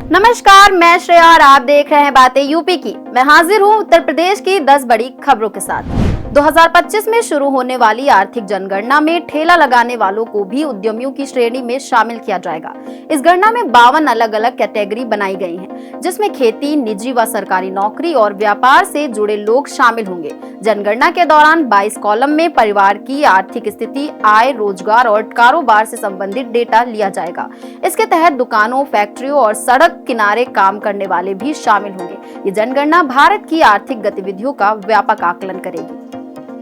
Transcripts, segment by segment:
नमस्कार, मैं श्रेया और आप देख रहे हैं बातें यूपी की। मैं हाजिर हूं उत्तर प्रदेश की 10 बड़ी खबरों के साथ। 2025 में शुरू होने वाली आर्थिक जनगणना में ठेला लगाने वालों को भी उद्यमियों की श्रेणी में शामिल किया जाएगा। इस गणना में 52 अलग अलग कैटेगरी बनाई गई हैं, जिसमें खेती, निजी व सरकारी नौकरी और व्यापार से जुड़े लोग शामिल होंगे। जनगणना के दौरान 22 कॉलम में परिवार की आर्थिक स्थिति, आय, रोजगार और कारोबार से संबंधित डेटा लिया जाएगा। इसके तहत दुकानों, फैक्ट्रियों और सड़क किनारे काम करने वाले भी शामिल होंगे। ये जनगणना भारत की आर्थिक गतिविधियों का व्यापक आकलन करेगी।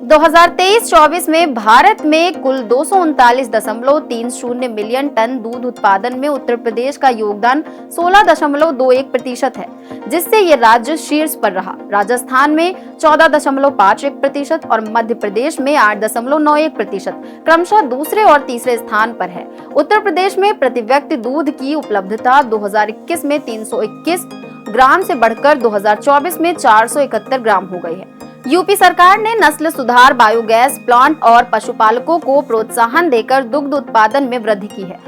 2023-24 में भारत में कुल 239.30 मिलियन टन दूध उत्पादन में उत्तर प्रदेश का योगदान 16.21% है, जिससे ये राज्य शीर्ष पर रहा। राजस्थान में 14.51% और मध्य प्रदेश में 8.91% क्रमशः दूसरे और तीसरे स्थान पर है। उत्तर प्रदेश में प्रति व्यक्ति दूध की उपलब्धता 2021 में 321 ग्राम से बढ़कर 2024 में 471 ग्राम हो गई है। यूपी सरकार ने नस्ल सुधार, बायोगैस प्लांट और पशुपालकों को प्रोत्साहन देकर दुग्ध उत्पादन में वृद्धि की है।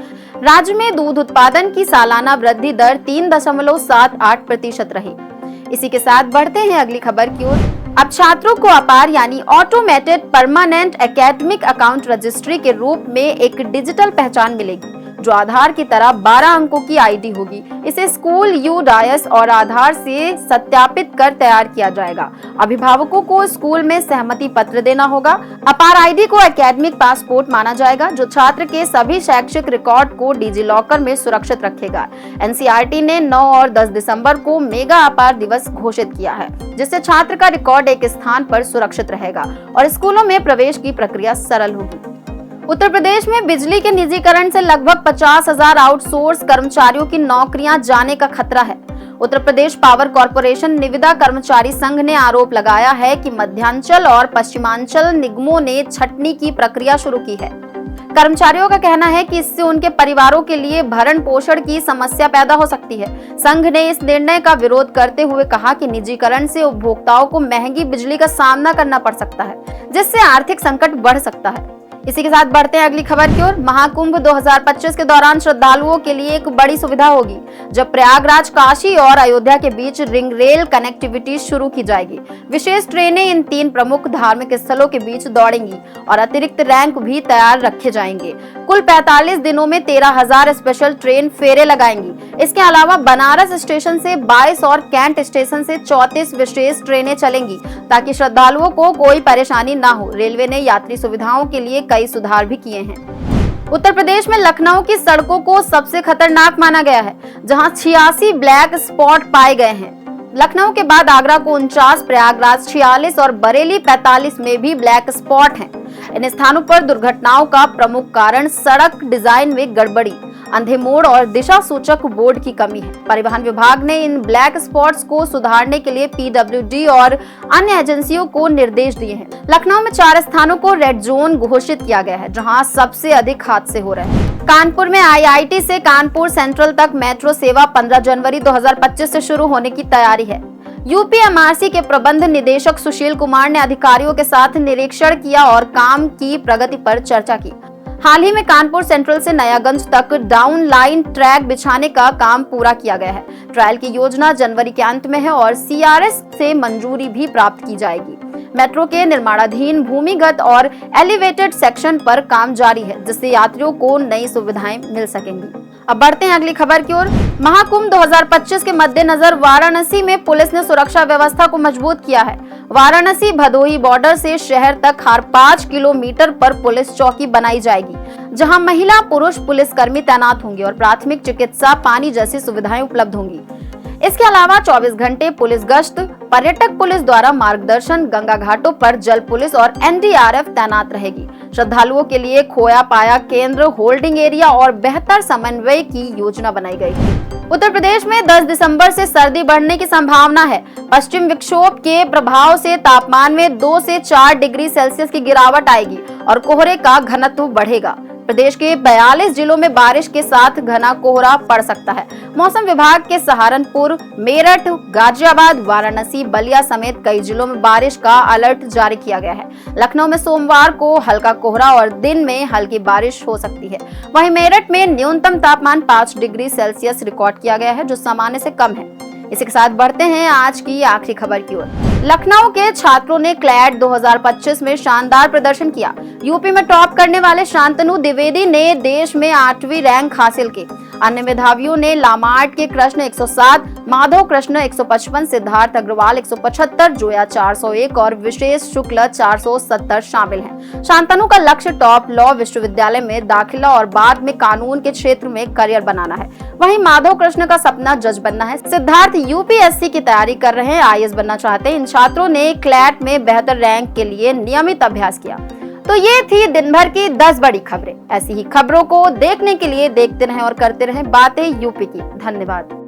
राज्य में दूध उत्पादन की सालाना वृद्धि दर 3.78% रही। इसी के साथ बढ़ते हैं अगली खबर की ओर। अब छात्रों को अपार यानी automated permanent academic account registry के रूप में एक डिजिटल पहचान मिलेगी, जो आधार की तरह 12 अंकों की आईडी होगी। इसे स्कूल यूडायस और आधार से सत्यापित कर तैयार किया जाएगा। अभिभावकों को स्कूल में सहमति पत्र देना होगा। अपार आईडी को एकेडमिक पासपोर्ट माना जाएगा, जो छात्र के सभी शैक्षिक रिकॉर्ड को डिजी लॉकर में सुरक्षित रखेगा। एनसीईआरटी ने 9 और 10 दिसंबर को मेगा अपार दिवस घोषित किया है, जिससे छात्र का रिकॉर्ड एक स्थान पर सुरक्षित रहेगा और स्कूलों में प्रवेश की प्रक्रिया सरल होगी। उत्तर प्रदेश में बिजली के निजीकरण से लगभग 50,000 आउटसोर्स कर्मचारियों की नौकरियां जाने का खतरा है। उत्तर प्रदेश पावर कॉर्पोरेशन निविदा कर्मचारी संघ ने आरोप लगाया है कि मध्यांचल और पश्चिमांचल निगमों ने छंटनी की प्रक्रिया शुरू की है। कर्मचारियों का कहना है कि इससे उनके परिवारों के लिए भरण पोषण की समस्या पैदा हो सकती है। संघ ने इस निर्णय का विरोध करते हुए कहा कि निजीकरण से उपभोक्ताओं को महंगी बिजली का सामना करना पड़ सकता है, जिससे आर्थिक संकट बढ़ सकता है। इसी के साथ बढ़ते हैं अगली खबर की ओर। महाकुंभ 2025 के दौरान श्रद्धालुओं के लिए एक बड़ी सुविधा होगी, जब प्रयागराज, काशी और अयोध्या के बीच रिंग रेल कनेक्टिविटी शुरू की जाएगी। विशेष ट्रेनें इन 3 प्रमुख धार्मिक स्थलों के बीच दौड़ेंगी और अतिरिक्त रैंक भी तैयार रखे जाएंगे। कुल 45 दिनों में 13,000 स्पेशल ट्रेन फेरे लगाएंगी। इसके अलावा बनारस स्टेशन से 22 और कैंट स्टेशन से 34 विशेष ट्रेनें चलेंगी, ताकि श्रद्धालुओं को कोई परेशानी न हो। रेलवे ने यात्री सुविधाओं के लिए कई सुधार भी किए हैं। उत्तर प्रदेश में लखनऊ की सड़कों को सबसे खतरनाक माना गया है, जहां 86 ब्लैक स्पॉट पाए गए हैं। लखनऊ के बाद आगरा को 49, प्रयागराज 46 और बरेली 45 में भी ब्लैक स्पॉट हैं। इन स्थानों पर दुर्घटनाओं का प्रमुख कारण सड़क डिजाइन में गड़बड़ी, अंधे मोड़ और दिशा सूचक बोर्ड की कमी है। परिवहन विभाग ने इन ब्लैक स्पॉट्स को सुधारने के लिए पीडब्ल्यूडी और अन्य एजेंसियों को निर्देश दिए हैं। लखनऊ में 4 स्थानों को रेड जोन घोषित किया गया है, जहां सबसे अधिक हादसे हो रहे हैं। कानपुर में आईआईटी से कानपुर सेंट्रल तक मेट्रो सेवा 15 जनवरी 2025 से शुरू होने की तैयारी है। यूपीएमआरसी के प्रबंध निदेशक सुशील कुमार ने अधिकारियों के साथ निरीक्षण किया और काम की प्रगति पर चर्चा की। हाल ही में कानपुर सेंट्रल से नयागंज तक डाउन लाइन ट्रैक बिछाने का काम पूरा किया गया है। ट्रायल की योजना जनवरी के अंत में है और सीआरएस से मंजूरी भी प्राप्त की जाएगी। मेट्रो के निर्माणाधीन भूमिगत और एलिवेटेड सेक्शन पर काम जारी है, जिससे यात्रियों को नई सुविधाएं मिल सकेंगी। अब बढ़ते हैं अगली खबर की ओर। महाकुंभ 2025 के मद्देनजर वाराणसी में पुलिस ने सुरक्षा व्यवस्था को मजबूत किया है। वाराणसी भदोही बॉर्डर से शहर तक हर 5 किलोमीटर पर पुलिस चौकी बनाई जाएगी, जहां महिला पुरुष पुलिसकर्मी तैनात होंगे और प्राथमिक चिकित्सा, पानी जैसी सुविधाएं उपलब्ध होंगी। इसके अलावा 24 घंटे पुलिस गश्त, पर्यटक पुलिस द्वारा मार्गदर्शन, गंगा घाटों पर जल पुलिस और एनडीआरएफ तैनात रहेगी। श्रद्धालुओं के लिए खोया पाया केंद्र, होल्डिंग एरिया और बेहतर समन्वय की योजना बनाई गई है। उत्तर प्रदेश में 10 दिसंबर से सर्दी बढ़ने की संभावना है। पश्चिम विक्षोभ के प्रभाव से तापमान में 2 से 4 डिग्री सेल्सियस की गिरावट आएगी और कोहरे का घनत्व बढ़ेगा। प्रदेश के 42 जिलों में बारिश के साथ घना कोहरा पड़ सकता है। मौसम विभाग के सहारनपुर, मेरठ, गाजियाबाद, वाराणसी, बलिया समेत कई जिलों में बारिश का अलर्ट जारी किया गया है। लखनऊ में सोमवार को हल्का कोहरा और दिन में हल्की बारिश हो सकती है। वहीं मेरठ में न्यूनतम तापमान 5 डिग्री सेल्सियस रिकॉर्ड किया गया है, जो सामान्य से कम है। इसी के साथ बढ़ते हैं आज की आखिरी खबर की ओर। लखनऊ के छात्रों ने क्लैट 2025 में शानदार प्रदर्शन किया। यूपी में टॉप करने वाले शांतनु द्विवेदी ने देश में 8वीं रैंक हासिल की। अन्य मेधावियों ने लामार्ट के कृष्ण 107, माधव कृष्ण 155, सिद्धार्थ अग्रवाल 175, जोया 401 और विशेष शुक्ल 470 शामिल हैं। शांतनु का लक्ष्य टॉप लॉ विश्वविद्यालय में दाखिला और बाद में कानून के क्षेत्र में करियर बनाना है। वहीं माधव कृष्ण का सपना जज बनना है। सिद्धार्थ यूपीएससी की तैयारी कर रहे हैं, आईएएस बनना चाहते हैं। इन छात्रों ने क्लैट में बेहतर रैंक के लिए नियमित अभ्यास किया। तो ये थी दिन भर की 10 बड़ी खबरें। ऐसी ही खबरों को देखने के लिए देखते रहें और करते रहें बातें यूपी की। धन्यवाद।